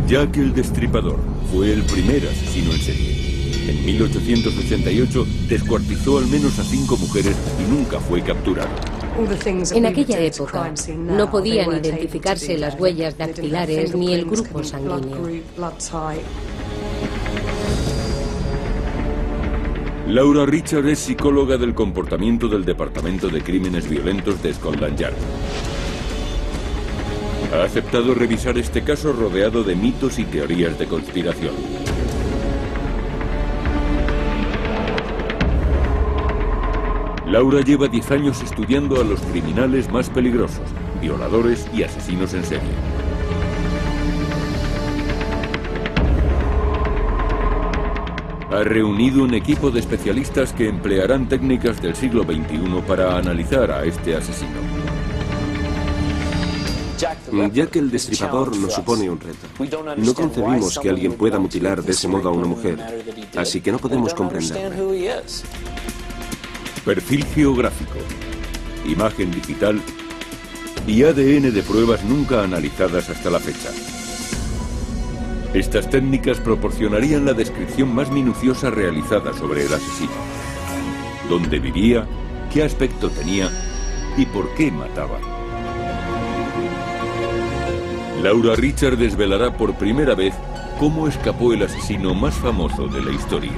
Jack el Destripador fue el primer asesino en serie. En 1888 descuartizó al menos a 5 mujeres y nunca fue capturado. En aquella época no podían identificarse las huellas dactilares ni el grupo sanguíneo. Laura Richard es psicóloga del comportamiento del Departamento de Crímenes Violentos de Scotland Yard. Ha aceptado revisar este caso rodeado de mitos y teorías de conspiración. Laura lleva 10 años estudiando a los criminales más peligrosos, violadores y asesinos en serie. Ha reunido un equipo de especialistas que emplearán técnicas del siglo XXI para analizar a este asesino. Jack el Destripador nos supone un reto. No concebimos que alguien pueda mutilar de ese modo a una mujer, así que no podemos comprenderlo. Perfil geográfico, imagen digital y ADN de pruebas nunca analizadas hasta la fecha. Estas técnicas proporcionarían la descripción más minuciosa realizada sobre el asesino. Dónde vivía, qué aspecto tenía y por qué mataba. Laura Richard desvelará por primera vez cómo escapó el asesino más famoso de la historia.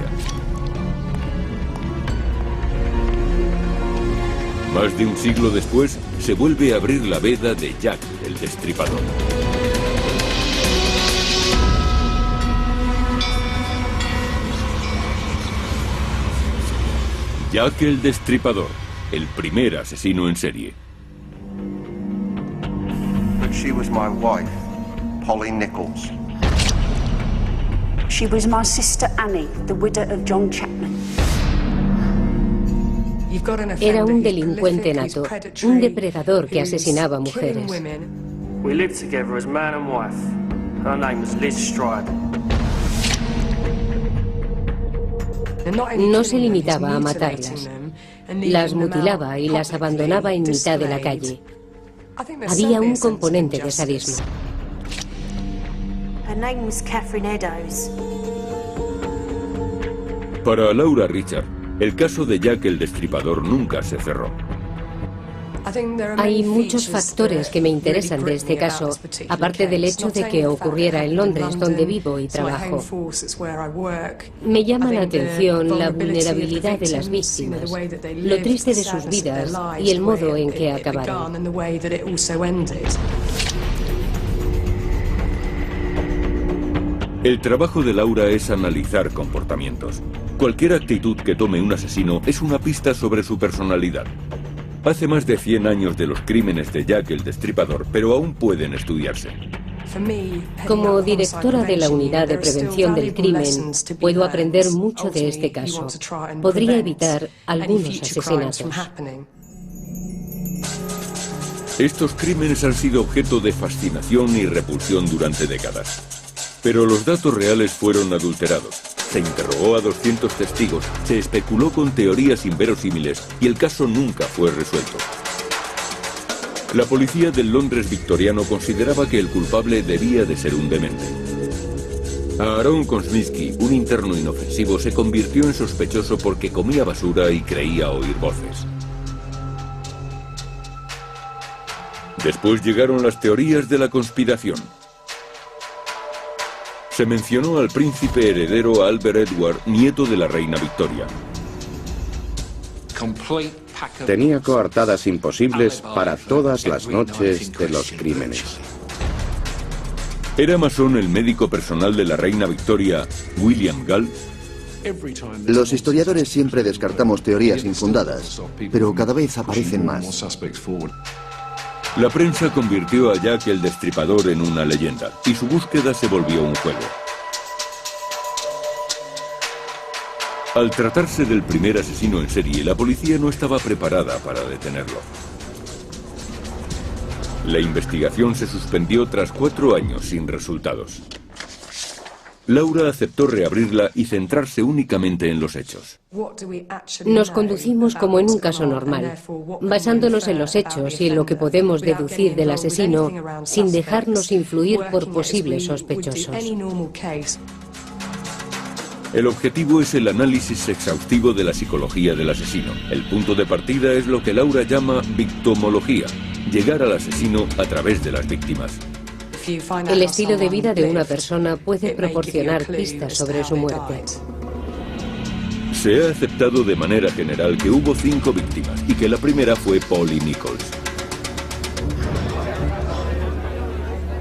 Más de un siglo después, se vuelve a abrir la veda de Jack el Destripador. Jack el Destripador, el primer asesino en serie. She was my wife, Polly Nichols. She was my sister Annie, the widow of John Chapman. Era un delincuente nato, un depredador que asesinaba mujeres. We lived together as man and wife. Her name was Liz Stride. No se limitaba a matarlas. Las mutilaba y las abandonaba en mitad de la calle. Había un componente de sadismo. Her name was Catherine Eddowes. Para Laura Richard, el caso de Jack el Destripador nunca se cerró. Hay muchos factores que me interesan de este caso, aparte del hecho de que ocurriera en Londres, donde vivo y trabajo. Me llama la atención la vulnerabilidad de las víctimas, lo triste de sus vidas y el modo en que acabaron. El trabajo de Laura es analizar comportamientos. Cualquier actitud que tome un asesino es una pista sobre su personalidad. Hace más de 100 años de los crímenes de Jack el Destripador, pero aún pueden estudiarse. Como directora de la Unidad de Prevención del Crimen, puedo aprender mucho de este caso. Podría evitar algunos asesinatos. Estos crímenes han sido objeto de fascinación y repulsión durante décadas. Pero los datos reales fueron adulterados. Se interrogó a 200 testigos, se especuló con teorías inverosímiles y el caso nunca fue resuelto. La policía del Londres victoriano consideraba que el culpable debía de ser un demente. Aaron Kosminski, un interno inofensivo, se convirtió en sospechoso porque comía basura y creía oír voces. Después llegaron las teorías de la conspiración. Se mencionó al príncipe heredero Albert Edward, nieto de la reina Victoria. Tenía coartadas imposibles para todas las noches de los crímenes. ¿Era masón el médico personal de la reina Victoria, William Gall? Los historiadores siempre descartamos teorías infundadas, pero cada vez aparecen más. La prensa convirtió a Jack el Destripador en una leyenda, y su búsqueda se volvió un juego. Al tratarse del primer asesino en serie, la policía no estaba preparada para detenerlo. La investigación se suspendió tras 4 años sin resultados. Laura aceptó reabrirla y centrarse únicamente en los hechos. Nos conducimos como en un caso normal, basándonos en los hechos y en lo que podemos deducir del asesino sin dejarnos influir por posibles sospechosos. El objetivo es el análisis exhaustivo de la psicología del asesino. El punto de partida es lo que Laura llama victimología, llegar al asesino a través de las víctimas. El estilo de vida de una persona puede proporcionar pistas sobre su muerte. Se ha aceptado de manera general que hubo 5 víctimas y que la primera fue Polly Nichols.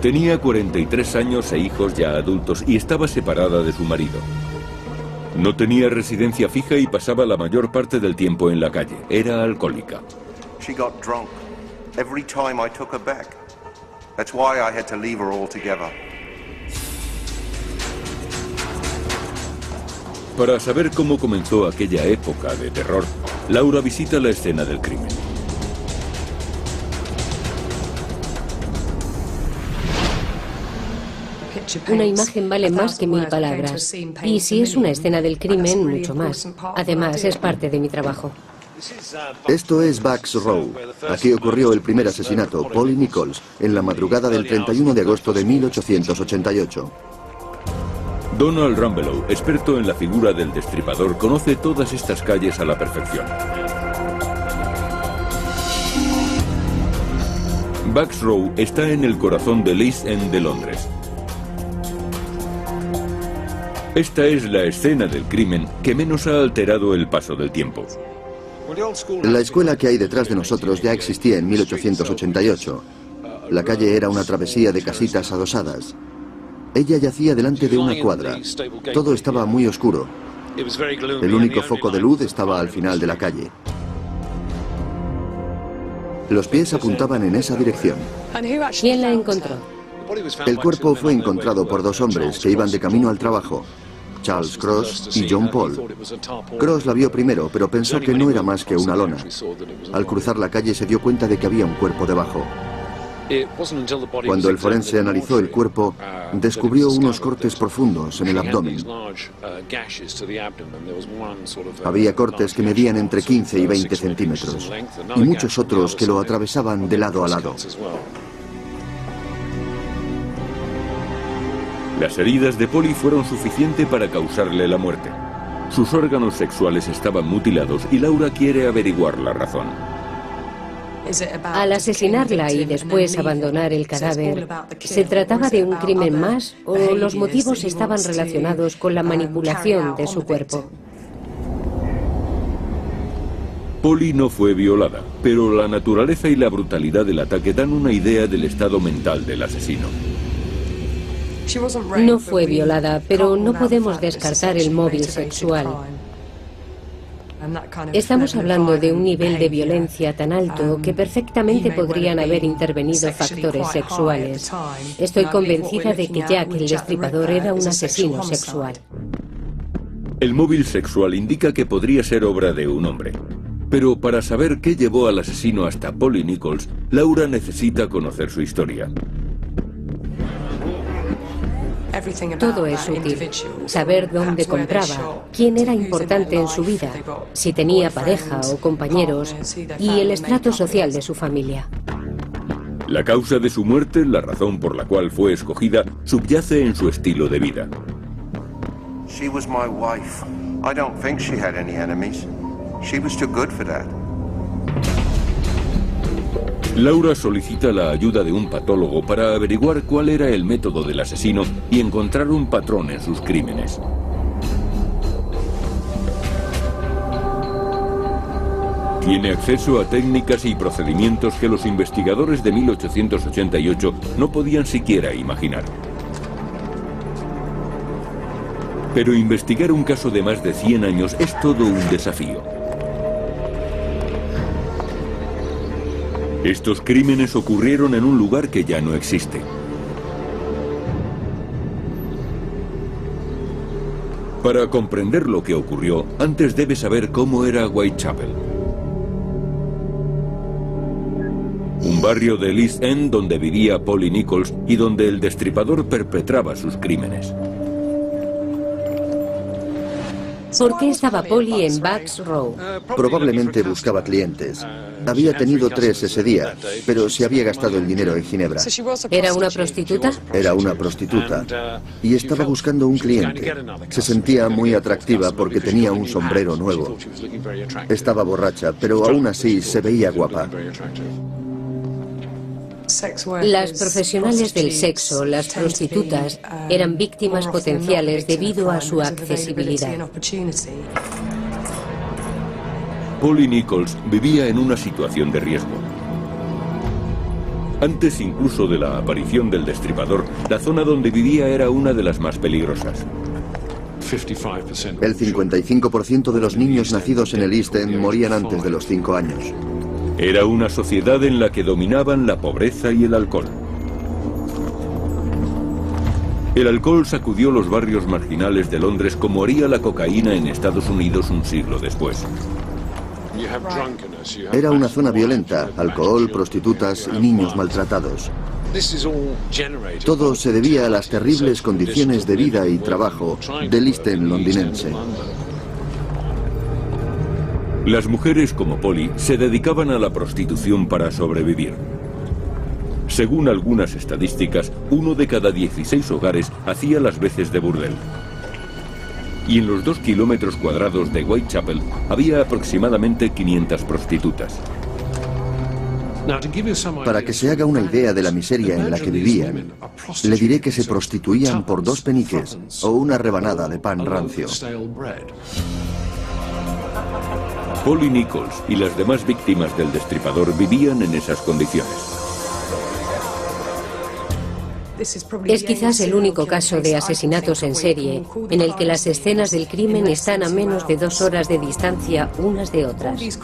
Tenía 43 años e hijos ya adultos y estaba separada de su marido. No tenía residencia fija y pasaba la mayor parte del tiempo en la calle. Era alcohólica. She got drunk every time I took her back. That's why I had to leave her altogether. Para saber cómo comenzó aquella época de terror, Laura visita la escena del crimen. Una imagen vale más que 1000 palabras. Y si es una escena del crimen, mucho más. Además, es parte de mi trabajo. Esto es Bucks Row. Aquí ocurrió el primer asesinato, Polly Nichols, en la madrugada del 31 de agosto de 1888. Donald Rumbelow, experto en la figura del destripador, conoce todas estas calles a la perfección. Bucks Row está en el corazón del East End de Londres. Esta es la escena del crimen que menos ha alterado el paso del tiempo. La escuela que hay detrás de nosotros ya existía en 1888. La calle era una travesía de casitas adosadas. Ella yacía delante de una cuadra. Todo estaba muy oscuro. El único foco de luz estaba al final de la calle. Los pies apuntaban en esa dirección. ¿Quién la encontró? El cuerpo fue encontrado por 2 hombres que iban de camino al trabajo, Charles Cross y John Paul. Cross la vio primero, pero pensó que no era más que una lona. Al cruzar la calle se dio cuenta de que había un cuerpo debajo. Cuando el forense analizó el cuerpo, descubrió unos cortes profundos en el abdomen. Había cortes que medían entre 15 y 20 centímetros, y muchos otros que lo atravesaban de lado a lado. Las heridas de Polly fueron suficientes para causarle la muerte. Sus órganos sexuales estaban mutilados y Laura quiere averiguar la razón. Al asesinarla y después abandonar el cadáver, ¿se trataba de un crimen más o los motivos estaban relacionados con la manipulación de su cuerpo? Polly no fue violada, pero la naturaleza y la brutalidad del ataque dan una idea del estado mental del asesino. No fue violada, pero no podemos descartar el móvil sexual. Estamos hablando de un nivel de violencia tan alto que perfectamente podrían haber intervenido factores sexuales. Estoy convencida de que Jack el Destripador era un asesino sexual. El móvil sexual indica que podría ser obra de un hombre. Pero para saber qué llevó al asesino hasta Polly Nichols, Laura necesita conocer su historia. Todo es útil. Saber dónde compraba, quién era importante en su vida, si tenía pareja o compañeros y el estrato social de su familia. La causa de su muerte, la razón por la cual fue escogida, subyace en su estilo de vida. She was my wife. I don't think she had any enemies. She was too good for that. Laura solicita la ayuda de un patólogo para averiguar cuál era el método del asesino y encontrar un patrón en sus crímenes. Tiene acceso a técnicas y procedimientos que los investigadores de 1888 no podían siquiera imaginar. Pero investigar un caso de más de 100 años es todo un desafío. Estos crímenes ocurrieron en un lugar que ya no existe. Para comprender lo que ocurrió, antes debe saber cómo era Whitechapel. Un barrio del East End donde vivía Polly Nichols y donde el destripador perpetraba sus crímenes. ¿Por qué estaba Polly en Bucks Row? Probablemente buscaba clientes. Había tenido 3 ese día, pero se había gastado el dinero en Ginebra. ¿Era una prostituta? Era una prostituta y estaba buscando un cliente. Se sentía muy atractiva porque tenía un sombrero nuevo. Estaba borracha, pero aún así se veía guapa. Las profesionales del sexo, las prostitutas, eran víctimas potenciales debido a su accesibilidad. Polly Nichols vivía en una situación de riesgo. Antes incluso de la aparición del destripador, la zona donde vivía era una de las más peligrosas. El 55% de los niños nacidos en el East End morían antes de los 5 años. Era una sociedad en la que dominaban la pobreza y el alcohol. El alcohol sacudió los barrios marginales de Londres como haría la cocaína en Estados Unidos un siglo después. Era una zona violenta, alcohol, prostitutas y niños maltratados. Todo se debía a las terribles condiciones de vida y trabajo del East End londinense. Las mujeres como Polly se dedicaban a la prostitución para sobrevivir. Según algunas estadísticas, 1 de cada 16 hogares hacía las veces de burdel. Y en los 2 kilómetros cuadrados de Whitechapel había aproximadamente 500 prostitutas. Para que se haga una idea de la miseria en la que vivían, le diré que se prostituían por 2 peniques o una rebanada de pan rancio. Polly Nichols y las demás víctimas del destripador vivían en esas condiciones. Es quizás el único caso de asesinatos en serie en el que las escenas del crimen están a menos de 2 horas de distancia unas de otras.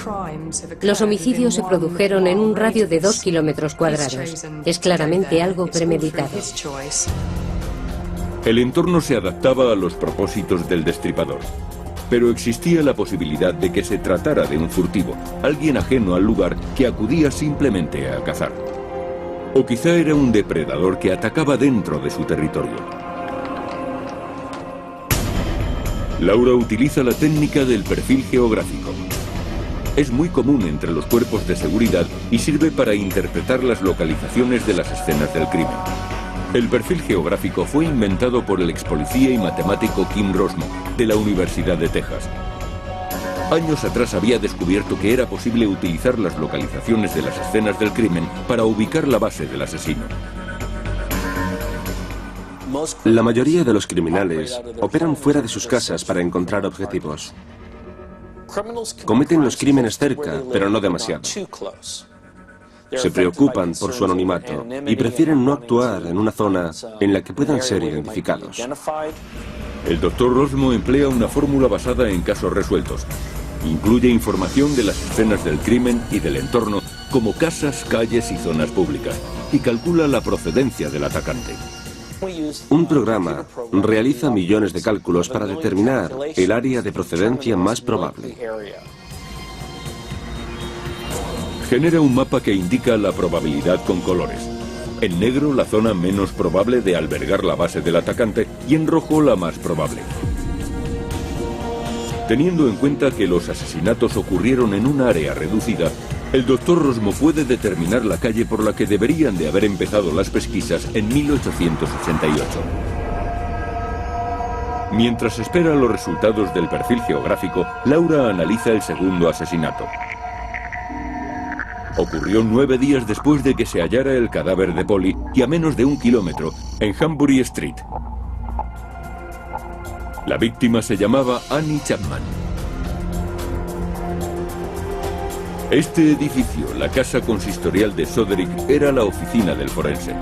Los homicidios se produjeron en un radio de 2 kilómetros cuadrados. Es claramente algo premeditado. El entorno se adaptaba a los propósitos del destripador, pero existía la posibilidad de que se tratara de un furtivo, alguien ajeno al lugar que acudía simplemente a cazar. O quizá era un depredador que atacaba dentro de su territorio. Laura utiliza la técnica del perfil geográfico. Es muy común entre los cuerpos de seguridad y sirve para interpretar las localizaciones de las escenas del crimen. El perfil geográfico fue inventado por el ex policía y matemático Kim Rosmo, de la Universidad de Texas. Años atrás había descubierto que era posible utilizar las localizaciones de las escenas del crimen para ubicar la base del asesino. La mayoría de los criminales operan fuera de sus casas para encontrar objetivos. Cometen los crímenes cerca, pero no demasiado. Se preocupan por su anonimato y prefieren no actuar en una zona en la que puedan ser identificados. El Dr. Rosmo emplea una fórmula basada en casos resueltos. Incluye información de las escenas del crimen y del entorno, como casas, calles y zonas públicas, y calcula la procedencia del atacante. Un programa realiza millones de cálculos para determinar el área de procedencia más probable. Genera un mapa que indica la probabilidad con colores. En negro, la zona menos probable de albergar la base del atacante, y en rojo, la más probable. Teniendo en cuenta que los asesinatos ocurrieron en un área reducida, el Dr. Rosmo puede determinar la calle por la que deberían de haber empezado las pesquisas en 1888. Mientras espera los resultados del perfil geográfico, Laura analiza el segundo asesinato. Ocurrió 9 días después de que se hallara el cadáver de Polly y a menos de 1 kilómetro, en Hanbury Street. La víctima se llamaba Annie Chapman. Este edificio, la casa consistorial de Soderick, era la oficina del forense.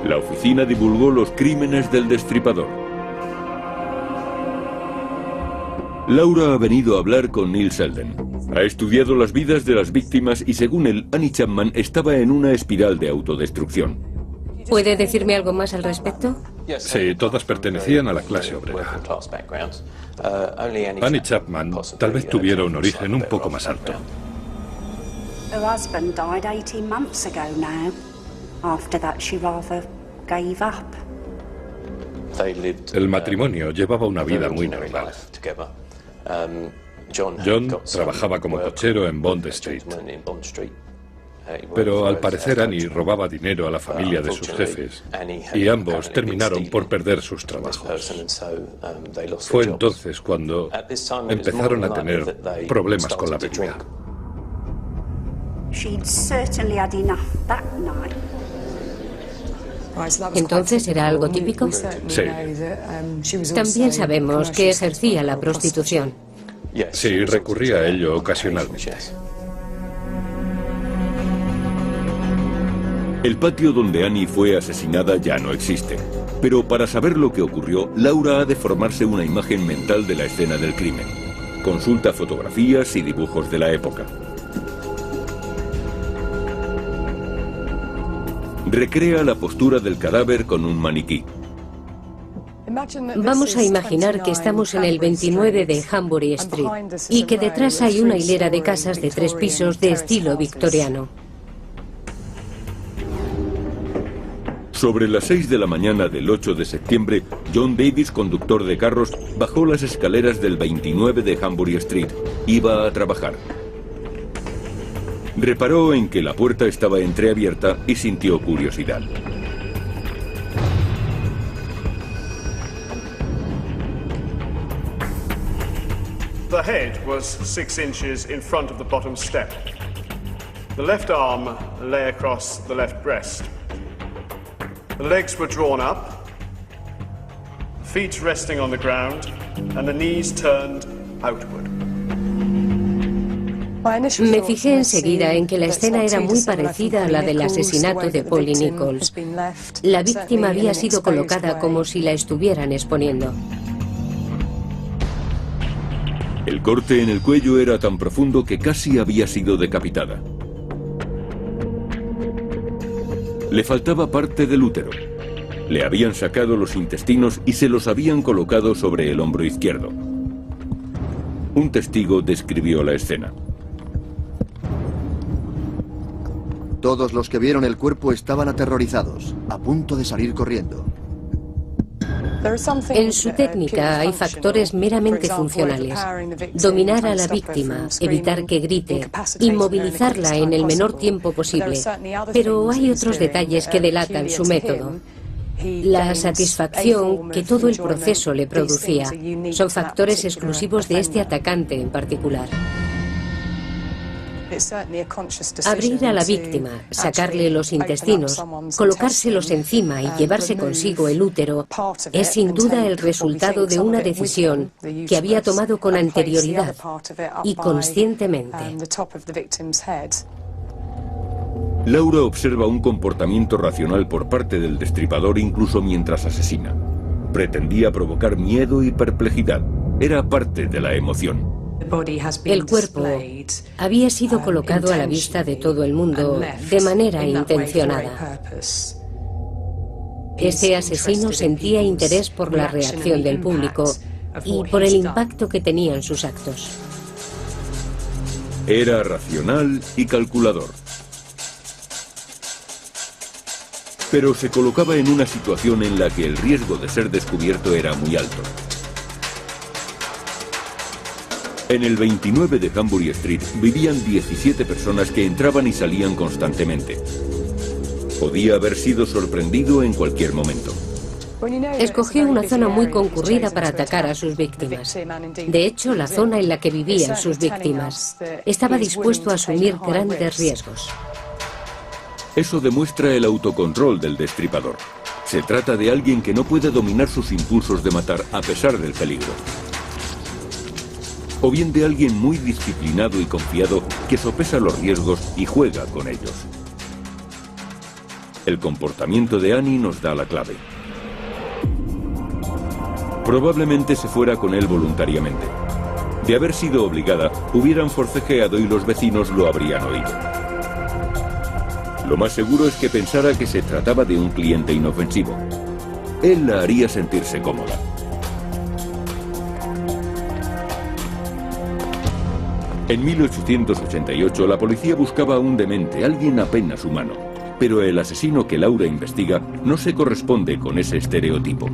La oficina divulgó los crímenes del destripador. Laura ha venido a hablar con Neil Selden. Ha estudiado las vidas de las víctimas y según él, Annie Chapman estaba en una espiral de autodestrucción. ¿Puede decirme algo más al respecto? Sí, todas pertenecían a la clase obrera. Annie Chapman tal vez tuviera un origen un poco más alto. Her husband died 18 months ago now. After that, she rather gave up. El matrimonio llevaba una vida muy normal. John trabajaba como cochero en Bond Street. Pero al parecer Annie robaba dinero a la familia de sus jefes y ambos terminaron por perder sus trabajos. Fue entonces cuando empezaron a tener problemas con la bebida. ¿Entonces era algo típico? Sí. También sabemos que ejercía la prostitución. Sí, recurría a ello ocasionalmente. El patio donde Annie fue asesinada ya no existe. Pero para saber lo que ocurrió, Laura ha de formarse una imagen mental de la escena del crimen. Consulta fotografías y dibujos de la época. Recrea la postura del cadáver con un maniquí. Vamos a imaginar que estamos en el 29 de Hambury Street y que detrás hay una hilera de casas de 3 pisos de estilo victoriano. Sobre las 6 de la mañana del 8 de septiembre, John Davis, conductor de carros, bajó las escaleras del 29 de Hambury Street. Iba a trabajar. Reparó en que la puerta estaba entreabierta y sintió curiosidad. The head was 6 inches in front of the bottom step. The left arm lay across the left breast. The legs were drawn up, feet resting on the ground, and the knees turned outward. Me fijé enseguida en que la escena era muy parecida a la del asesinato de Polly Nichols. La víctima había sido colocada como si la estuvieran exponiendo. El corte en el cuello era tan profundo que casi había sido decapitada. Le faltaba parte del útero. Le habían sacado los intestinos y se los habían colocado sobre el hombro izquierdo. Un testigo describió la escena. Todos los que vieron el cuerpo estaban aterrorizados, a punto de salir corriendo. En su técnica hay factores meramente funcionales. Dominar a la víctima, evitar que grite, inmovilizarla en el menor tiempo posible. Pero hay otros detalles que delatan su método. La satisfacción que todo el proceso le producía son factores exclusivos de este atacante en particular. Abrir a la víctima, sacarle los intestinos, colocárselos encima y llevarse consigo el útero es sin duda el resultado de una decisión que había tomado con anterioridad y conscientemente. Laura observa un comportamiento racional por parte del destripador incluso mientras asesina. Pretendía provocar miedo y perplejidad. Era parte de la emoción. El cuerpo había sido colocado a la vista de todo el mundo de manera intencionada. Este asesino sentía interés por la reacción del público y por el impacto que tenían sus actos. Era racional y calculador. Pero se colocaba en una situación en la que el riesgo de ser descubierto era muy alto. En el 29 de Hambury Street vivían 17 personas que entraban y salían constantemente. Podía haber sido sorprendido en cualquier momento. Escogió una zona muy concurrida para atacar a sus víctimas. De hecho, la zona en la que vivían sus víctimas. Estaba dispuesto a asumir grandes riesgos. Eso demuestra el autocontrol del destripador. Se trata de alguien que no puede dominar sus impulsos de matar a pesar del peligro. O bien de alguien muy disciplinado y confiado que sopesa los riesgos y juega con ellos. El comportamiento de Annie nos da la clave. Probablemente se fuera con él voluntariamente. De haber sido obligada, hubieran forcejeado y los vecinos lo habrían oído. Lo más seguro es que pensara que se trataba de un cliente inofensivo. Él la haría sentirse cómoda. En 1888 la policía buscaba a un demente, alguien apenas humano. Pero el asesino que Laura investiga no se corresponde con ese estereotipo.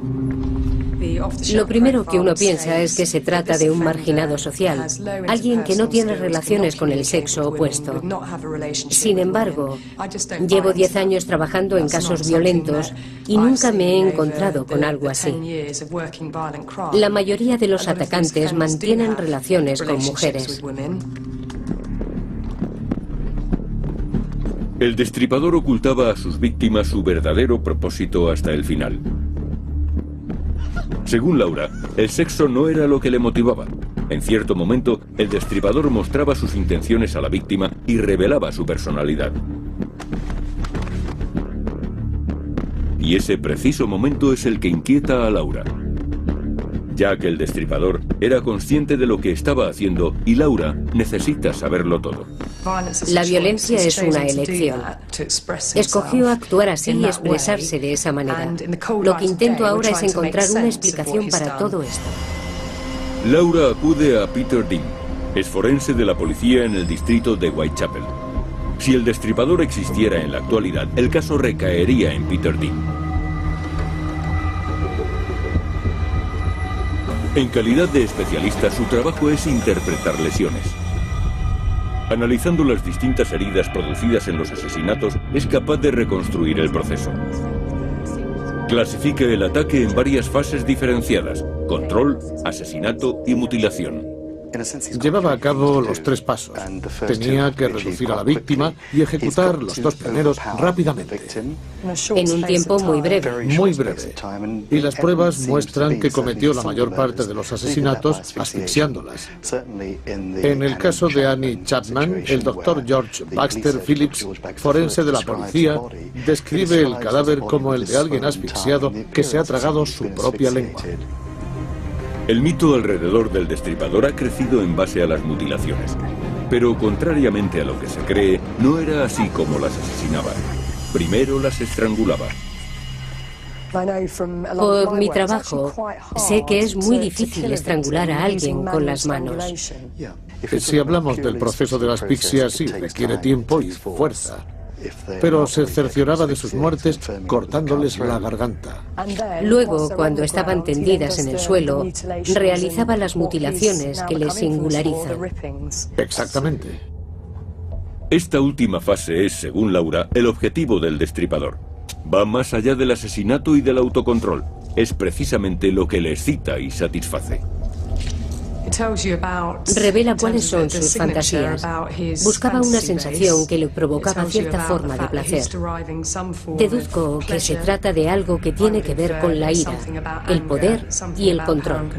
Lo primero que uno piensa es que se trata de un marginado social, alguien que no tiene relaciones con el sexo opuesto. Sin embargo, llevo 10 años trabajando en casos violentos y nunca me he encontrado con algo así. La mayoría de los atacantes mantienen relaciones con mujeres. El destripador ocultaba a sus víctimas su verdadero propósito hasta el final. Según Laura, el sexo no era lo que le motivaba. En cierto momento, el destripador mostraba sus intenciones a la víctima y revelaba su personalidad. Y ese preciso momento es el que inquieta a Laura, ya que el destripador era consciente de lo que estaba haciendo y Laura necesita saberlo todo. La violencia es una elección. Escogió actuar así y expresarse de esa manera. Lo que intento ahora es encontrar una explicación para todo esto. Laura acude a Peter Dean. Es forense de la policía en el distrito de Whitechapel. Si el destripador existiera en la actualidad, el caso recaería en Peter Dean. En calidad de especialista, su trabajo es interpretar lesiones. Analizando las distintas heridas producidas en los asesinatos, es capaz de reconstruir el proceso. Clasifica el ataque en varias fases diferenciadas: control, asesinato y mutilación. Llevaba a cabo los 3 pasos. Tenía que reducir a la víctima y ejecutar los 2 primeros rápidamente. En un tiempo muy breve. Muy breve. Y las pruebas muestran que cometió la mayor parte de los asesinatos asfixiándolas. En el caso de Annie Chapman, el doctor George Baxter Phillips, forense de la policía, describe el cadáver como el de alguien asfixiado que se ha tragado su propia lengua. El mito alrededor del destripador ha crecido en base a las mutilaciones. Pero contrariamente a lo que se cree, no era así como las asesinaba. Primero las estrangulaba. Por mi trabajo, sé que es muy difícil estrangular a alguien con las manos. Si hablamos del proceso de la asfixia, sí, requiere tiempo y fuerza. Pero se cercioraba de sus muertes cortándoles la garganta. Luego, cuando estaban tendidas en el suelo, realizaba las mutilaciones que les singularizan. Exactamente. Esta última fase es, según Laura, el objetivo del destripador. Va más allá del asesinato y del autocontrol. Es precisamente lo que le excita y satisface. Revela cuáles son sus fantasías. Buscaba una sensación que le provocaba cierta forma de placer. Deduzco que se trata de algo que tiene que ver con la ira, el poder y el control.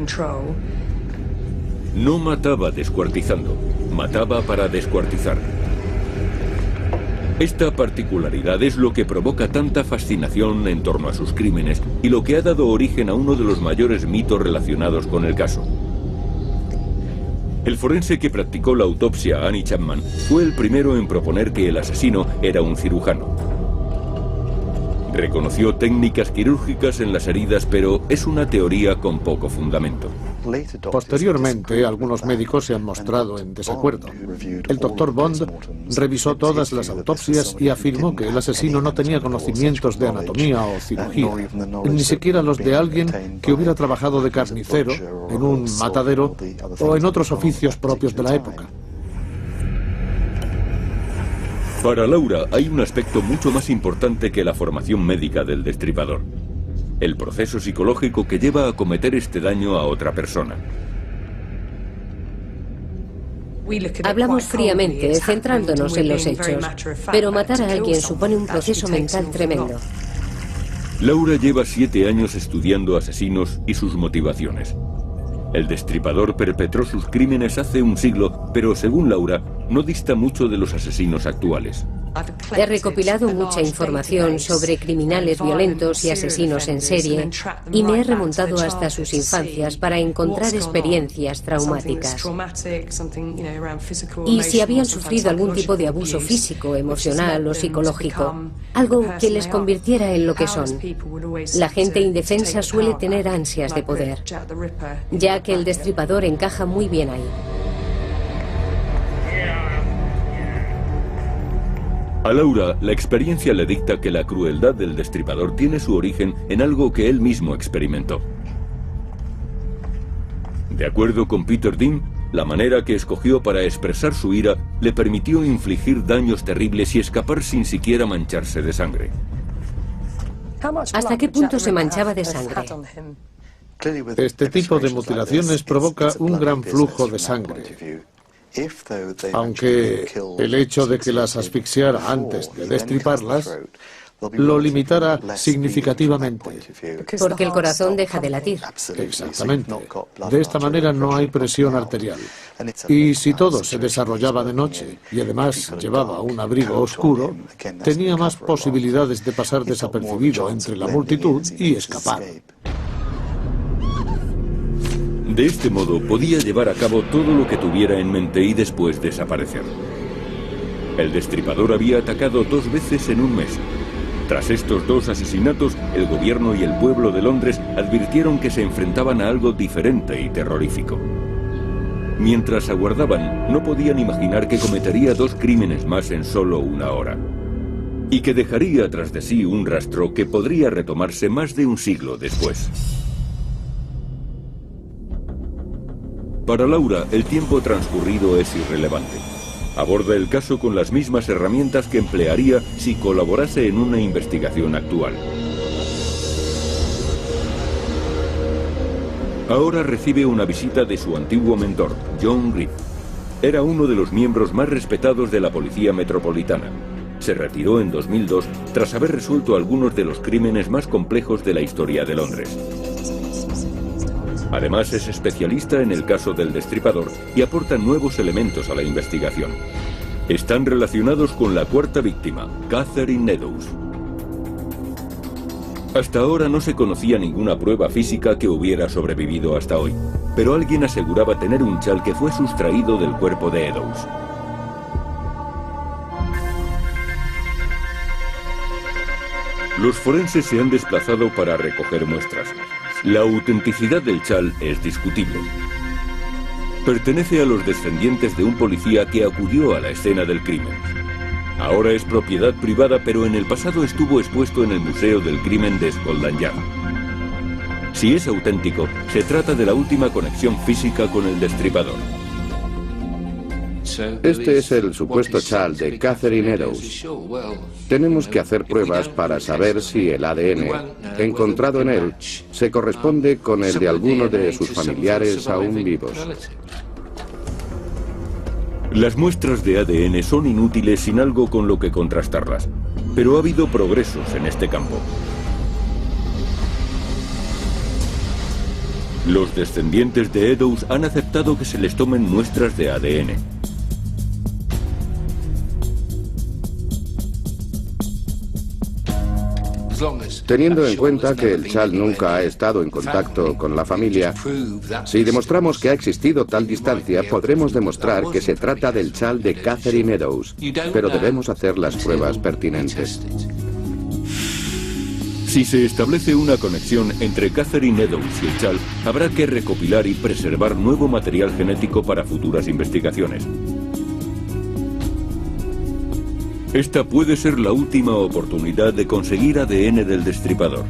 No mataba descuartizando, mataba para descuartizar. Esta particularidad es lo que provoca tanta fascinación en torno a sus crímenes y lo que ha dado origen a uno de los mayores mitos relacionados con el caso. El forense que practicó la autopsia a Annie Chapman fue el primero en proponer que el asesino era un cirujano. Reconoció técnicas quirúrgicas en las heridas, pero es una teoría con poco fundamento. Posteriormente, algunos médicos se han mostrado en desacuerdo. El doctor Bond revisó todas las autopsias y afirmó que el asesino no tenía conocimientos de anatomía o cirugía, ni siquiera los de alguien que hubiera trabajado de carnicero en un matadero o en otros oficios propios de la época. Para Laura hay un aspecto mucho más importante que la formación médica del destripador: el proceso psicológico que lleva a cometer este daño a otra persona. Hablamos fríamente, centrándonos en los hechos, pero matar a alguien supone un proceso mental tremendo. Laura lleva 7 años estudiando asesinos y sus motivaciones. El destripador perpetró sus crímenes hace un siglo, pero según Laura, no dista mucho de los asesinos actuales. He recopilado mucha información sobre criminales violentos y asesinos en serie y me he remontado hasta sus infancias para encontrar experiencias traumáticas. Y si habían sufrido algún tipo de abuso físico, emocional o psicológico, algo que les convirtiera en lo que son. La gente indefensa suele tener ansias de poder, ya que el destripador encaja muy bien ahí. A Laura, la experiencia le dicta que la crueldad del destripador tiene su origen en algo que él mismo experimentó. De acuerdo con Peter Dean, la manera que escogió para expresar su ira le permitió infligir daños terribles y escapar sin siquiera mancharse de sangre. ¿Hasta qué punto se manchaba de sangre? Este tipo de mutilaciones provoca un gran flujo de sangre. Aunque el hecho de que las asfixiara antes de destriparlas lo limitara significativamente. Porque el corazón deja de latir. Exactamente. De esta manera no hay presión arterial. Y si todo se desarrollaba de noche y además llevaba un abrigo oscuro, tenía más posibilidades de pasar desapercibido entre la multitud y escapar. De este modo podía llevar a cabo todo lo que tuviera en mente y después desaparecer. El destripador había atacado 2 veces en un mes. Tras estos 2 asesinatos, el gobierno y el pueblo de Londres advirtieron que se enfrentaban a algo diferente y terrorífico. Mientras aguardaban, no podían imaginar que cometería 2 crímenes más en solo 1 hora. Y que dejaría tras de sí un rastro que podría retomarse más de un siglo después. Para Laura, el tiempo transcurrido es irrelevante. Aborda el caso con las mismas herramientas que emplearía si colaborase en una investigación actual. Ahora recibe una visita de su antiguo mentor, John Greaves. Era uno de los miembros más respetados de la Policía Metropolitana. Se retiró en 2002 tras haber resuelto algunos de los crímenes más complejos de la historia de Londres. Además, es especialista en el caso del destripador y aporta nuevos elementos a la investigación. Están relacionados con la 4ª víctima, Catherine Eddowes. Hasta ahora no se conocía ninguna prueba física que hubiera sobrevivido hasta hoy, pero alguien aseguraba tener un chal que fue sustraído del cuerpo de Eddowes. Los forenses se han desplazado para recoger muestras. La autenticidad del chal es discutible. Pertenece a los descendientes de un policía que acudió a la escena del crimen. Ahora es propiedad privada, pero en el pasado estuvo expuesto en el Museo del Crimen de Scotland Yard. Si es auténtico, se trata de la última conexión física con el destripador. Este es el supuesto chal de Catherine Eddowes. Tenemos que hacer pruebas para saber si el ADN encontrado en él se corresponde con el de alguno de sus familiares aún vivos. Las muestras de ADN son inútiles sin algo con lo que contrastarlas, pero ha habido progresos en este campo. Los descendientes de Eddowes han aceptado que se les tomen muestras de ADN. Teniendo en cuenta que el chal nunca ha estado en contacto con la familia, si demostramos que ha existido tal distancia, podremos demostrar que se trata del chal de Catherine Eddowes, pero debemos hacer las pruebas pertinentes. Si se establece una conexión entre Catherine Eddowes y el chal, habrá que recopilar y preservar nuevo material genético para futuras investigaciones. Esta puede ser la última oportunidad de conseguir ADN del destripador.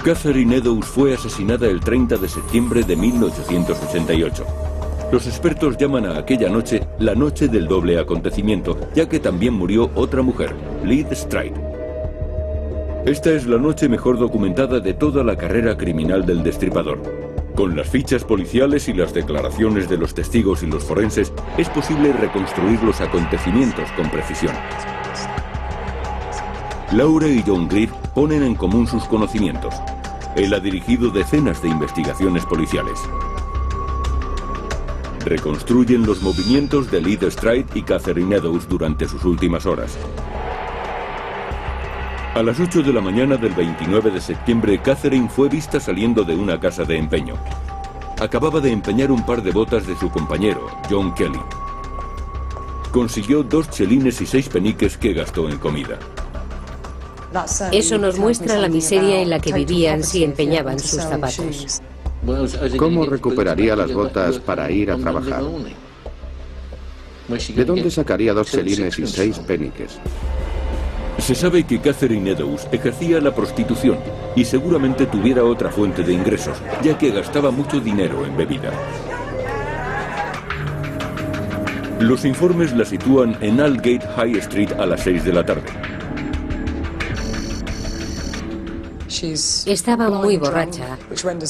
Catherine Eddowes fue asesinada el 30 de septiembre de 1888. Los expertos llaman a aquella noche la noche del doble acontecimiento, ya que también murió otra mujer, Liz Stride. Esta es la noche mejor documentada de toda la carrera criminal del destripador. Con las fichas policiales y las declaraciones de los testigos y los forenses, es posible reconstruir los acontecimientos con precisión. Laura y John Greaves ponen en común sus conocimientos. Él ha dirigido decenas de investigaciones policiales. Reconstruyen los movimientos de Liz Stride y Catherine Eddowes durante sus últimas horas. A las 8 de la mañana del 29 de septiembre, Catherine fue vista saliendo de una casa de empeño. Acababa de empeñar un par de botas de su compañero, John Kelly. Consiguió 2 chelines y 6 peniques que gastó en comida. Eso nos muestra la miseria en la que vivían si empeñaban sus zapatos. ¿Cómo recuperaría las botas para ir a trabajar? ¿De dónde sacaría 2 chelines y 6 peniques? Se sabe que Catherine Eddowes ejercía la prostitución y seguramente tuviera otra fuente de ingresos, ya que gastaba mucho dinero en bebida. Los informes la sitúan en Aldgate High Street a las 6 de la tarde. Estaba muy borracha,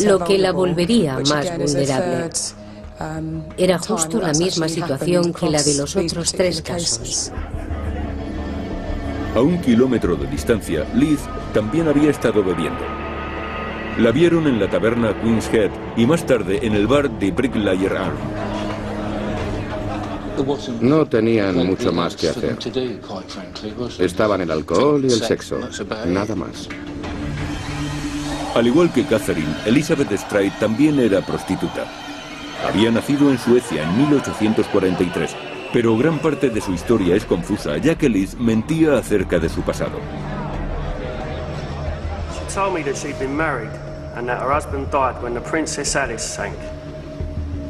lo que la volvería más vulnerable. Era justo la misma situación que la de los otros 3 casos. A 1 kilómetro de distancia, Liz también había estado bebiendo. La vieron en la taberna Queen's Head y más tarde en el bar de Bricklayer Arm. No tenían mucho más que hacer. Estaban el alcohol y el sexo, nada más. Al igual que Catherine, Elizabeth Stride también era prostituta. Había nacido en Suecia en 1843, pero gran parte de su historia es confusa, ya que Liz mentía acerca de su pasado. She told me that she'd been married and that her husband died when the Princess Alice sank.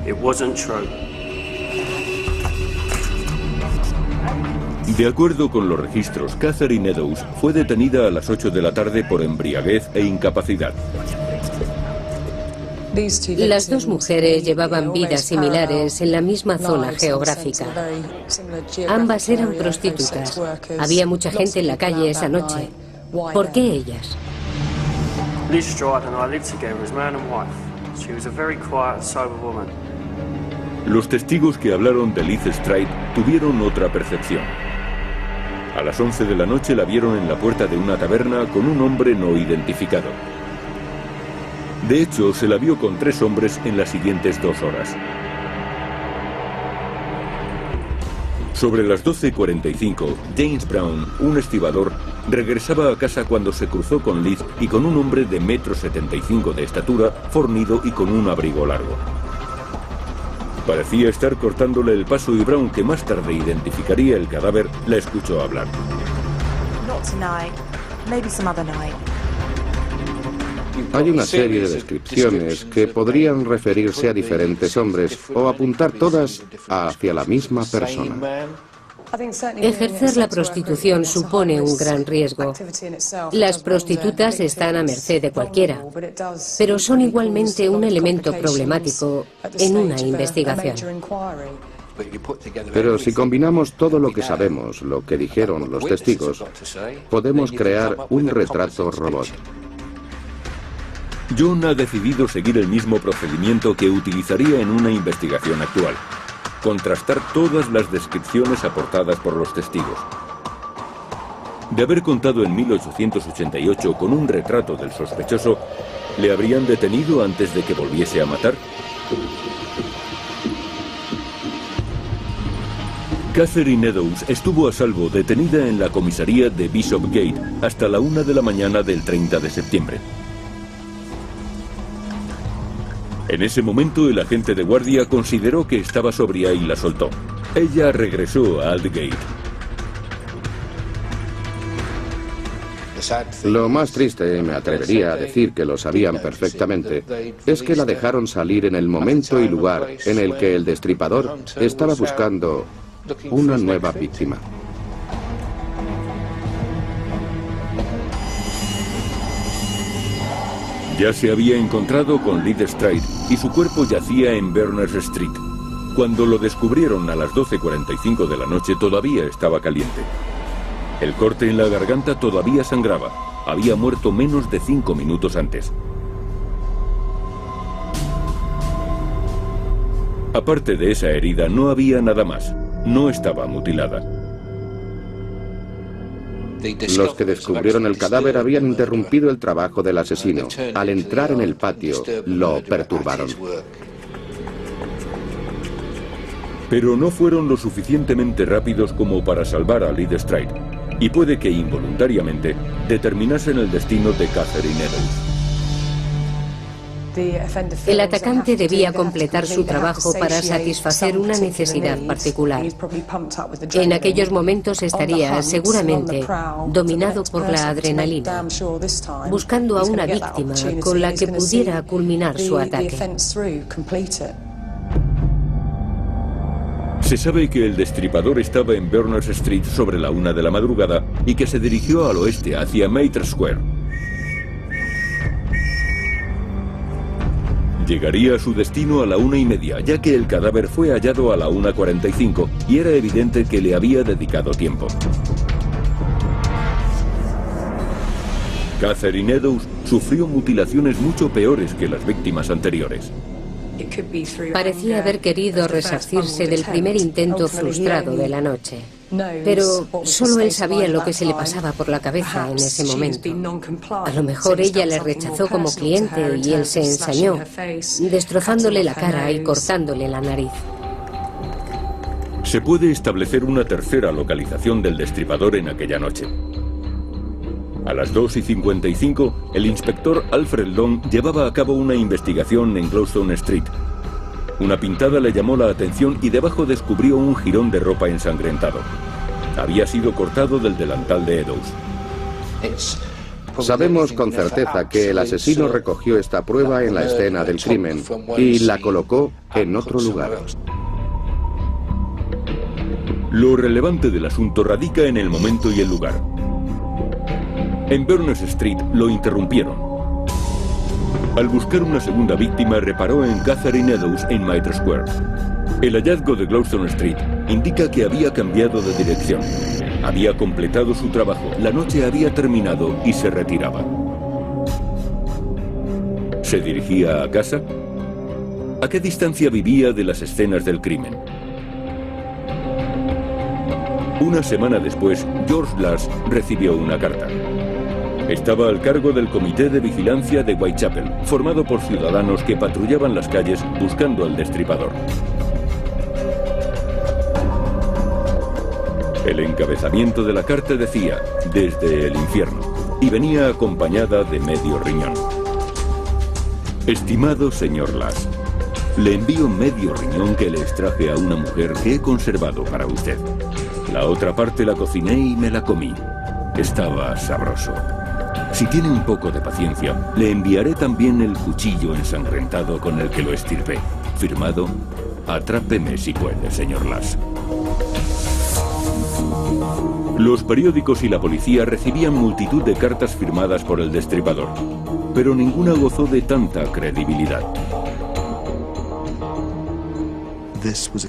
It wasn't true. De acuerdo con los registros, Catherine Eddowes fue detenida a las 8 de la tarde por embriaguez e incapacidad. Las 2 mujeres llevaban vidas similares en la misma zona geográfica. Ambas eran prostitutas. Había mucha gente en la calle esa noche. ¿Por qué ellas? Liz Stride and I lived together as man and wife. She was a very quiet and sober woman. Los testigos que hablaron de Liz Stride tuvieron otra percepción. A las 11 de la noche la vieron en la puerta de una taberna con un hombre no identificado. De hecho, se la vio con 3 hombres en las siguientes 2 horas. Sobre las 12:45, James Brown, un estibador, regresaba a casa cuando se cruzó con Liz y con un hombre de 1,75 m de estatura, fornido y con un abrigo largo. Parecía estar cortándole el paso y Brown, que más tarde identificaría el cadáver, la escuchó hablar. Hay una serie de descripciones que podrían referirse a diferentes hombres o apuntar todas hacia la misma persona. Ejercer la prostitución supone un gran riesgo. Las prostitutas están a merced de cualquiera, pero son igualmente un elemento problemático en una investigación. Pero si combinamos todo lo que sabemos, lo que dijeron los testigos, podemos crear un retrato robot. John ha decidido seguir el mismo procedimiento que utilizaría en una investigación actual: contrastar todas las descripciones aportadas por los testigos. De haber contado en 1888 con un retrato del sospechoso, ¿le habrían detenido antes de que volviese a matar? Catherine Eddowes estuvo a salvo, detenida en la comisaría de Bishopgate hasta la 1 de la mañana del 30 de septiembre. En ese momento, el agente de guardia consideró que estaba sobria y la soltó. Ella regresó a Aldgate. Lo más triste, me atrevería a decir que lo sabían perfectamente, es que la dejaron salir en el momento y lugar en el que el destripador estaba buscando una nueva víctima. Ya se había encontrado con Liz Stride y su cuerpo yacía en Berners Street. Cuando lo descubrieron a las 12:45 de la noche, todavía estaba caliente. El corte en la garganta todavía sangraba. Había muerto menos de 5 minutos antes. Aparte de esa herida, no había nada más. No estaba mutilada. Los que descubrieron el cadáver habían interrumpido el trabajo del asesino. Al entrar en el patio, lo perturbaron. Pero no fueron lo suficientemente rápidos como para salvar a Liz Stride, y puede que involuntariamente determinasen el destino de Catherine Eddowes. El atacante debía completar su trabajo para satisfacer una necesidad particular. En aquellos momentos estaría, seguramente, dominado por la adrenalina, buscando a una víctima con la que pudiera culminar su ataque. Se sabe que el destripador estaba en Berners Street sobre la 1 de la madrugada y que se dirigió al oeste hacia Mitre Square. Llegaría a su destino a la 1:30, ya que el cadáver fue hallado a la 1:45 y era evidente que le había dedicado tiempo. Catherine Eddowes sufrió mutilaciones mucho peores que las víctimas anteriores. Parecía haber querido resarcirse del primer intento frustrado de la noche. Pero solo él sabía lo que se le pasaba por la cabeza en ese momento. A lo mejor ella le rechazó como cliente y él se ensañó, destrozándole la cara y cortándole la nariz. Se puede establecer una tercera localización del destripador en aquella noche. A las 2:55, el inspector Alfred Long llevaba a cabo una investigación en Gloucester Street. Una pintada le llamó la atención y debajo descubrió un jirón de ropa ensangrentado. Había sido cortado del delantal de Eddowes. Sabemos con certeza que el asesino recogió esta prueba en la escena del crimen y la colocó en otro lugar. Lo relevante del asunto radica en el momento y el lugar. En Berners Street lo interrumpieron. Al buscar una segunda víctima, reparó en Catherine Eddowes en Mitre Square. El hallazgo de Gloucester Street indica que había cambiado de dirección. Había completado su trabajo, la noche había terminado y se retiraba. ¿Se dirigía a casa? ¿A qué distancia vivía de las escenas del crimen? Una semana después, George Lass recibió una carta. Estaba al cargo del Comité de Vigilancia de Whitechapel, formado por ciudadanos que patrullaban las calles buscando al destripador. El encabezamiento de la carta decía, desde el infierno, y venía acompañada de medio riñón. Estimado señor Lass, le envío medio riñón que le extraje a una mujer que he conservado para usted. La otra parte la cociné y me la comí. Estaba sabroso. Si tiene un poco de paciencia, le enviaré también el cuchillo ensangrentado con el que lo estirpé. Firmado, atrápeme si puede, señor Lass. Los periódicos y la policía recibían multitud de cartas firmadas por el destripador, pero ninguna gozó de tanta credibilidad.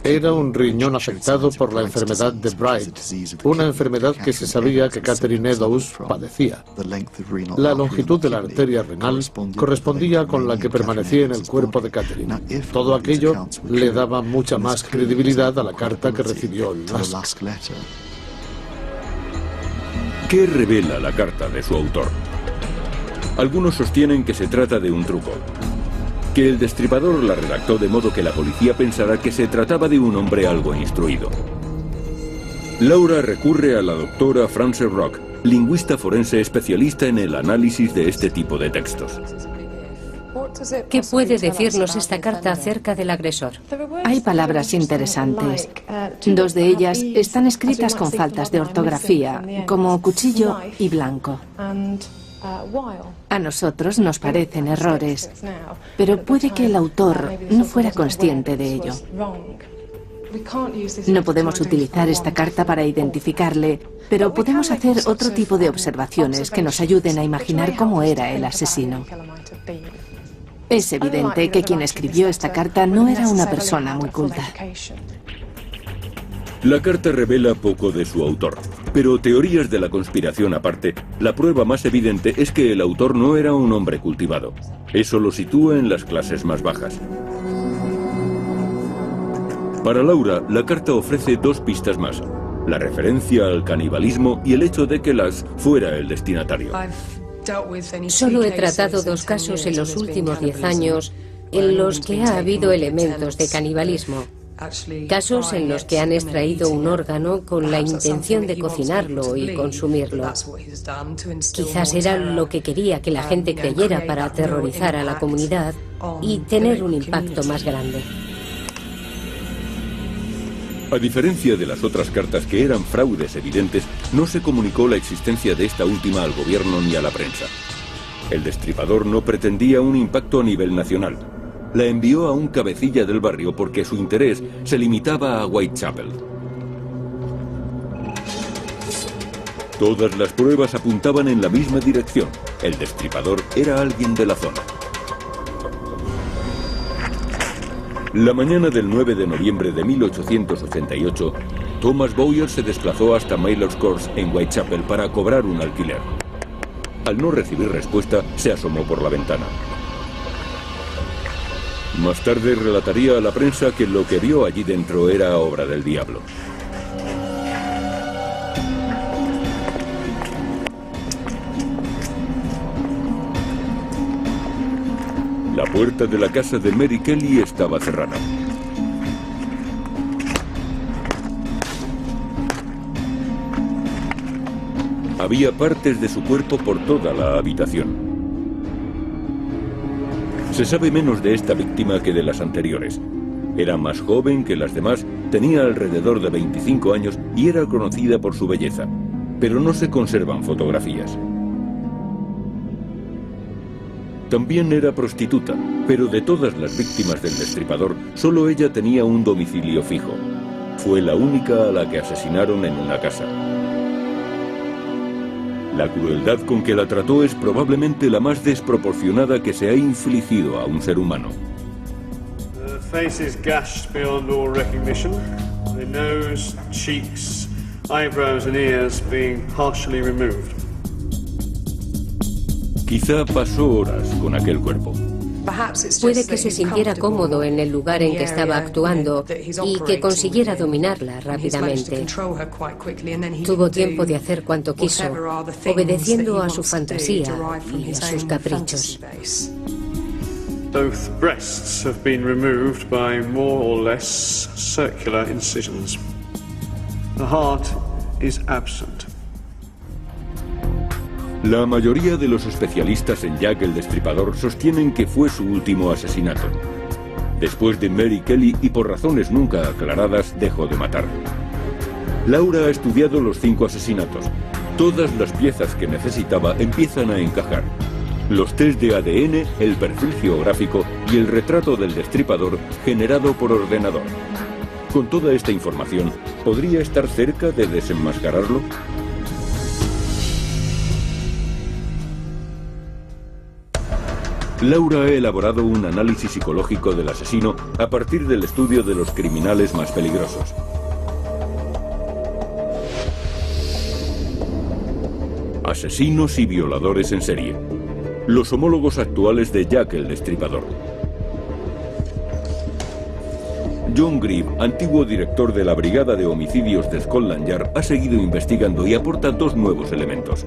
Era un riñón afectado por la enfermedad de Bright, una enfermedad que se sabía que Catherine Eddowes padecía. La longitud de la arteria renal correspondía con la que permanecía en el cuerpo de Catherine. Todo aquello le daba mucha más credibilidad a la carta que recibió Lass. ¿Qué revela la carta de su autor? Algunos sostienen que se trata de un truco, que el destripador la redactó de modo que la policía pensara que se trataba de un hombre algo instruido. Laura recurre a la doctora Frances Rock, lingüista forense especialista en el análisis de este tipo de textos. ¿Qué puede decirnos esta carta acerca del agresor? Hay palabras interesantes. Dos de ellas están escritas con faltas de ortografía, como cuchillo y blanco. A nosotros nos parecen errores, pero puede que el autor no fuera consciente de ello. No podemos utilizar esta carta para identificarle, pero podemos hacer otro tipo de observaciones que nos ayuden a imaginar cómo era el asesino. Es evidente que quien escribió esta carta no era una persona muy culta. La carta revela poco de su autor, pero teorías de la conspiración aparte, la prueba más evidente es que el autor no era un hombre cultivado. Eso lo sitúa en las clases más bajas. Para Laura, la carta ofrece dos pistas más: la referencia al canibalismo y el hecho de que Lass fuera el destinatario. Solo he tratado dos casos en los últimos 10 años en los que ha habido elementos de canibalismo. Casos en los que han extraído un órgano con la intención de cocinarlo y consumirlo. Quizás era lo que quería que la gente creyera para aterrorizar a la comunidad y tener un impacto más grande. A diferencia de las otras cartas que eran fraudes evidentes, no se comunicó la existencia de esta última al gobierno ni a la prensa. El destripador no pretendía un impacto a nivel nacional. La envió a un cabecilla del barrio porque su interés se limitaba a Whitechapel. Todas las pruebas apuntaban en la misma dirección. El destripador era alguien de la zona. La mañana del 9 de noviembre de 1888, Thomas Bowyer se desplazó hasta Maylor's Court en Whitechapel para cobrar un alquiler. Al no recibir respuesta, se asomó por la ventana. Más tarde relataría a la prensa que lo que vio allí dentro era obra del diablo. La puerta de la casa de Mary Kelly estaba cerrada. Había partes de su cuerpo por toda la habitación. Se sabe menos de esta víctima que de las anteriores. Era más joven que las demás, tenía alrededor de 25 años y era conocida por su belleza, pero no se conservan fotografías. También era prostituta, pero de todas las víctimas del destripador, solo ella tenía un domicilio fijo. Fue la única a la que asesinaron en una casa. La crueldad con que la trató es probablemente la más desproporcionada que se ha infligido a un ser humano. The face is gashed beyond all recognition. The nose, cheeks, eyebrows and ears being partially removed. Quizá pasó horas con aquel cuerpo. Puede que se sintiera cómodo en el lugar en que estaba actuando y que consiguiera dominarla rápidamente. Tuvo tiempo de hacer cuanto quiso, obedeciendo a su fantasía y a sus caprichos. Both breasts have been removed by more or less circular incisions. The heart is absent. La mayoría de los especialistas en Jack el Destripador sostienen que fue su último asesinato. Después de Mary Kelly y por razones nunca aclaradas, dejó de matar. Laura ha estudiado los 5 asesinatos. Todas las piezas que necesitaba empiezan a encajar. Los test de ADN, el perfil geográfico y el retrato del destripador generado por ordenador. Con toda esta información, ¿podría estar cerca de desenmascararlo? Laura ha elaborado un análisis psicológico del asesino a partir del estudio de los criminales más peligrosos. Asesinos y violadores en serie. Los homólogos actuales de Jack el Destripador. John Grieve, antiguo director de la Brigada de Homicidios de Scotland Yard, ha seguido investigando y aporta 2 nuevos elementos.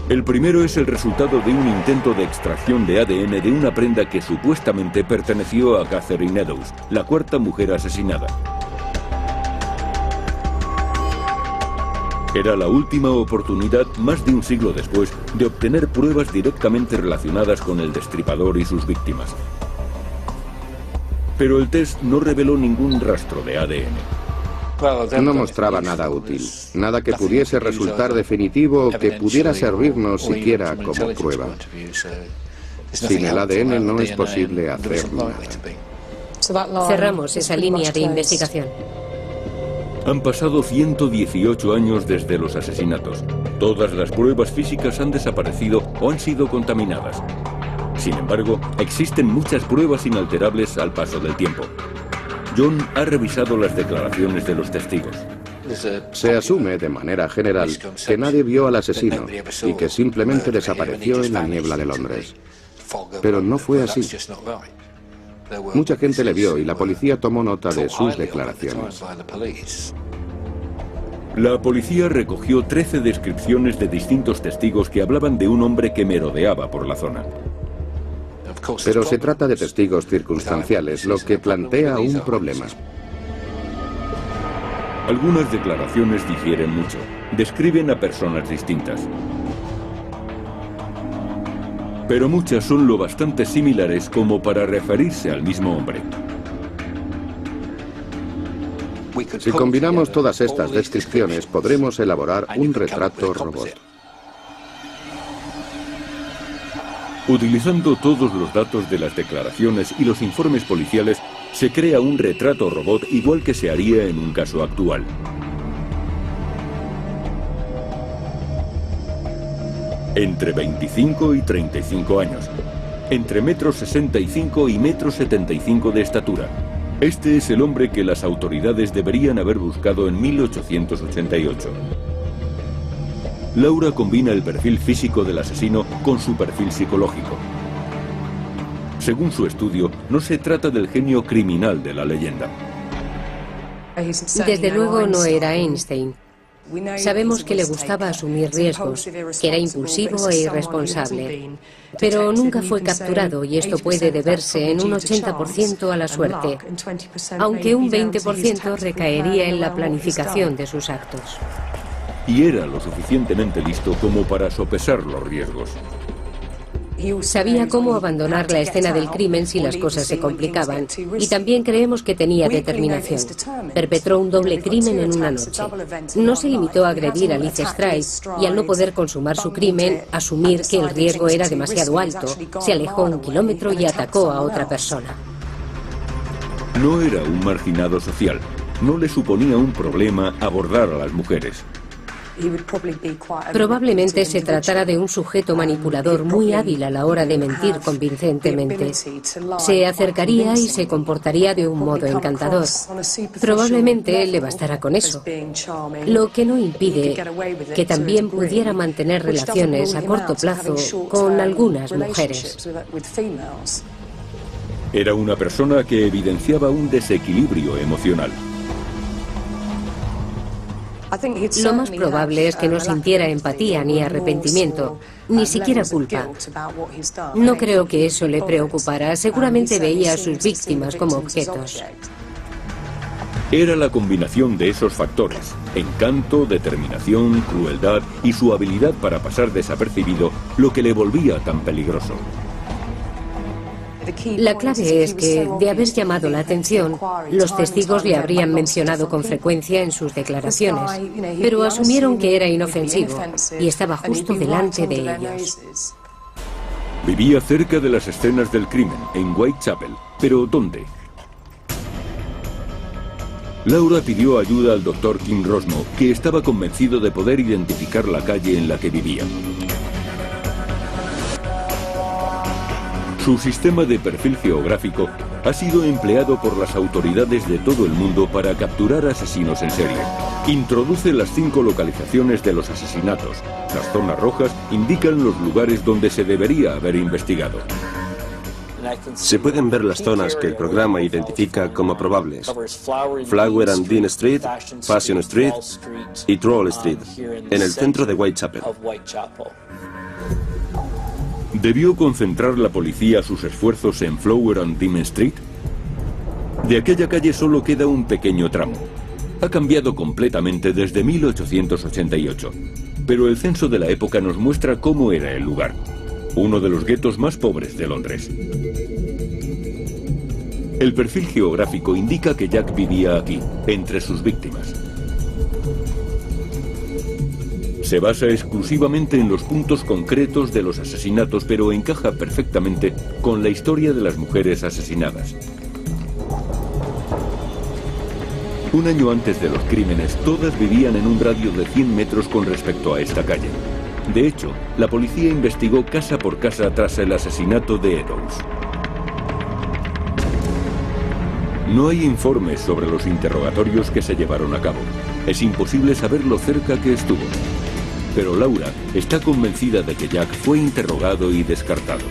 El primero es el resultado de un intento de extracción de ADN de una prenda que supuestamente perteneció a Catherine Eddowes, la 4ª mujer asesinada. Era la última oportunidad, más de un siglo después, de obtener pruebas directamente relacionadas con el destripador y sus víctimas. Pero el test no reveló ningún rastro de ADN. No mostraba nada útil, nada que pudiese resultar definitivo o que pudiera servirnos siquiera como prueba. Sin el ADN no es posible hacer nada. Cerramos esa línea de investigación. Han pasado 118 años desde los asesinatos. Todas las pruebas físicas han desaparecido o han sido contaminadas. Sin embargo, existen muchas pruebas inalterables al paso del tiempo. John ha revisado las declaraciones de los testigos. Se asume de manera general que nadie vio al asesino y que simplemente desapareció en la niebla de Londres. Pero no fue así. Mucha gente le vio y la policía tomó nota de sus declaraciones. La policía recogió 13 descripciones de distintos testigos que hablaban de un hombre que merodeaba por la zona. Pero se trata de testigos circunstanciales, lo que plantea un problema. Algunas declaraciones difieren mucho. Describen a personas distintas. Pero muchas son lo bastante similares como para referirse al mismo hombre. Si combinamos todas estas descripciones, podremos elaborar un retrato robot. Utilizando todos los datos de las declaraciones y los informes policiales, se crea un retrato robot igual que se haría en un caso actual. Entre 25 y 35 años. Entre 1,65 m y 1,75 m de estatura. Este es el hombre que las autoridades deberían haber buscado en 1888. Laura combina el perfil físico del asesino con su perfil psicológico. Según su estudio, no se trata del genio criminal de la leyenda. Desde luego no era Einstein. Sabemos que le gustaba asumir riesgos, que era impulsivo e irresponsable, pero nunca fue capturado y esto puede deberse en un 80% a la suerte, aunque un 20% recaería en la planificación de sus actos. Y era lo suficientemente listo como para sopesar los riesgos. Sabía cómo abandonar la escena del crimen si las cosas se complicaban, y también creemos que tenía determinación. Perpetró un doble crimen en una noche. No se limitó a agredir a Liz Stride y, al no poder consumar su crimen, asumir que el riesgo era demasiado alto, se alejó 1 kilómetro y atacó a otra persona. No era un marginado social. No le suponía un problema abordar a las mujeres. Probablemente se tratara de un sujeto manipulador muy hábil a la hora de mentir convincentemente. Se acercaría y se comportaría de un modo encantador. Probablemente le bastara con eso, lo que no impide que también pudiera mantener relaciones a corto plazo con algunas mujeres. Era una persona que evidenciaba un desequilibrio emocional. Lo más probable es que no sintiera empatía ni arrepentimiento, ni siquiera culpa. No creo que eso le preocupara. Seguramente veía a sus víctimas como objetos. Era la combinación de esos factores: encanto, determinación, crueldad y su habilidad para pasar desapercibido, lo que le volvía tan peligroso. La clave es que, de haber llamado la atención, los testigos le habrían mencionado con frecuencia en sus declaraciones, pero asumieron que era inofensivo y estaba justo delante de ellos. Vivía cerca de las escenas del crimen, en Whitechapel. ¿Pero dónde? Laura pidió ayuda al Dr. Kim Rosmo, que estaba convencido de poder identificar la calle en la que vivía. Su sistema de perfil geográfico ha sido empleado por las autoridades de todo el mundo para capturar asesinos en serie. Introduce las 5 localizaciones de los asesinatos. Las zonas rojas indican los lugares donde se debería haber investigado. Se pueden ver las zonas que el programa identifica como probables: Flower and Dean Street, Fashion Street y Troll Street, en el centro de Whitechapel. ¿Debió concentrar la policía sus esfuerzos en Flower and Dean Street? De aquella calle solo queda un pequeño tramo. Ha cambiado completamente desde 1888, pero el censo de la época nos muestra cómo era el lugar: uno de los guetos más pobres de Londres. El perfil geográfico indica que Jack vivía aquí, entre sus víctimas. Se basa exclusivamente en los puntos concretos de los asesinatos, pero encaja perfectamente con la historia de las mujeres asesinadas. Un año antes de los crímenes, todas vivían en un radio de 100 metros con respecto a esta calle. De hecho, la policía investigó casa por casa tras el asesinato de Eddowes. No hay informes sobre los interrogatorios que se llevaron a cabo. Es imposible saber lo cerca que estuvo. Pero Laura está convencida de que Jack fue interrogado y descartado.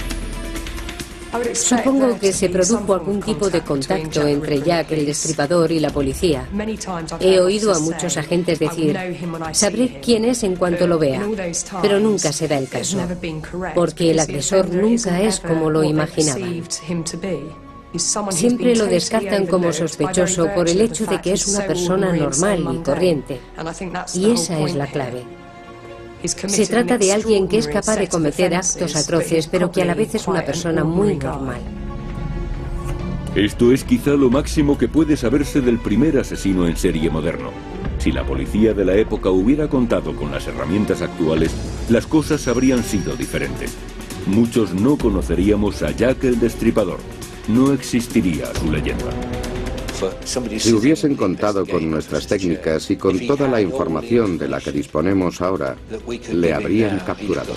Supongo que se produjo algún tipo de contacto entre Jack el Destripador y la policía. He oído a muchos agentes decir: sabré quién es en cuanto lo vea, pero nunca se da el caso, porque el agresor nunca es como lo imaginaban. Siempre lo descartan como sospechoso por el hecho de que es una persona normal y corriente, y esa es la clave. Se trata de alguien que es capaz de cometer actos atroces, pero que a la vez es una persona muy normal. Esto es quizá lo máximo que puede saberse del primer asesino en serie moderno. Si la policía de la época hubiera contado con las herramientas actuales, las cosas habrían sido diferentes. muchos no conoceríamos a Jack el Destripador. No existiría su leyenda. Si hubiesen contado con nuestras técnicas y con toda la información de la que disponemos ahora, le habrían capturado.